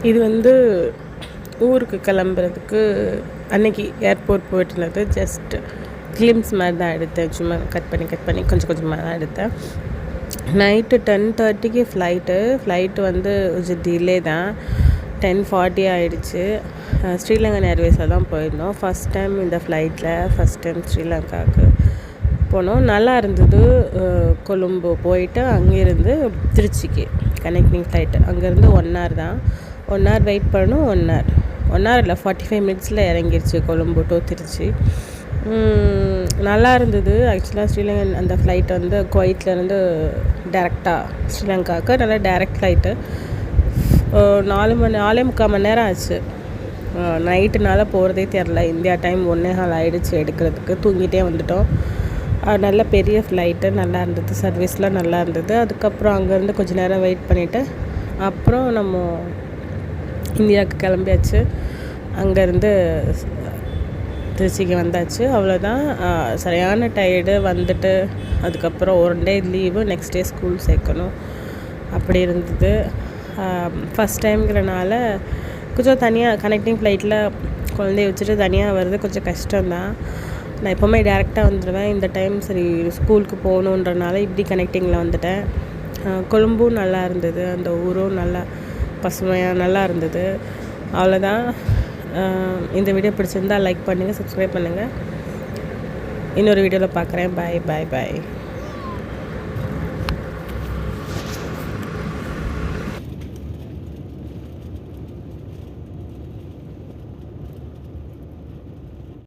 இது வந்து ஊருக்கு கிளம்புறதுக்கு அன்னைக்கு ஏர்போர்ட் போயிட்டு இருந்தது. ஜஸ்ட் கிளிம்ஸ் மாதிரி தான் எடுத்தேன். சும்மா கட் பண்ணி கொஞ்சம் கொஞ்சமாக தான் எடுத்தேன். நைட்டு 10:30க்கு ஃப்ளைட்டு வந்து கொஞ்சம் டிலே தான். 10:40 ஆகிடுச்சு. ஸ்ரீலங்கன் ஏர்வேஸில் தான் போயிருந்தோம். ஃபஸ்ட் டைம் இந்த ஃப்ளைட்டில் ஃபஸ்ட் டைம் ஸ்ரீலங்காவுக்கு போனோம். நல்லா இருந்தது. கொழும்பு போயிட்டு அங்கேருந்து திருச்சிக்கு கனெக்டிங் ஃப்ளைட்டு. அங்கேருந்து 1 hour தான். 1 hour வெயிட் பண்ணணும். 1 hour இல்லை, 45 minutesல இறங்கிருச்சு கொழும்பு டு திருச்சி. நல்லா இருந்தது. ஆக்சுவலாக ஸ்ரீலங்கன் அந்த ஃப்ளைட் வந்து குவைட்லேருந்து டேரெக்டாக ஸ்ரீலங்காவுக்கு நல்லா டேரெக்ட் ஃப்ளைட்டு. 4.45 மணி நேரம் ஆச்சு. நைட்டுனால போகிறதே தெரில. இந்தியா டைம் 1:15 ஆகிடுச்சு எடுக்கிறதுக்கு. தூங்கிட்டே வந்துட்டோம். நல்ல பெரிய ஃப்ளைட்டு, நல்லா இருந்தது. சர்வீஸ்லாம் நல்லா இருந்தது. அதுக்கப்புறம் அங்கேருந்து கொஞ்சம் நேரம் வெயிட் பண்ணிவிட்டு அப்புறம் நம்ம இந்தியாவுக்கு கிளம்பியாச்சு. அங்கேருந்து திருச்சிக்கு வந்தாச்சு. அவ்வளோதான். சரியான டயர்டு. வந்துட்டு அதுக்கப்புறம் 1 day leave, next day school சேர்க்கணும். அப்படி இருந்தது. ஃபஸ்ட் டைம்ங்கிறனால கொஞ்சம் தனியாக கனெக்டிங் ஃப்ளைட்டில் குழந்தைய வச்சுட்டு தனியாக வர்றது கொஞ்சம் கஷ்டம்தான். நான் எப்போவுமே டேரெக்டாக வந்துடுவேன். இந்த டைம் சரி ஸ்கூலுக்கு போகணுன்றனால இப்படி கனெக்டிங்கில் வந்துட்டேன். கொழும்பும் நல்லா இருந்தது. அந்த ஊரும் நல்லா பசுமையாக நல்லா இருந்தது. அவ்வளோதான். இந்த வீடியோ பிடிச்சிருந்தால் லைக் பண்ணுங்கள், சப்ஸ்கிரைப் பண்ணுங்கள். இன்னொரு வீடியோவில் பார்க்குறேன். பாய்.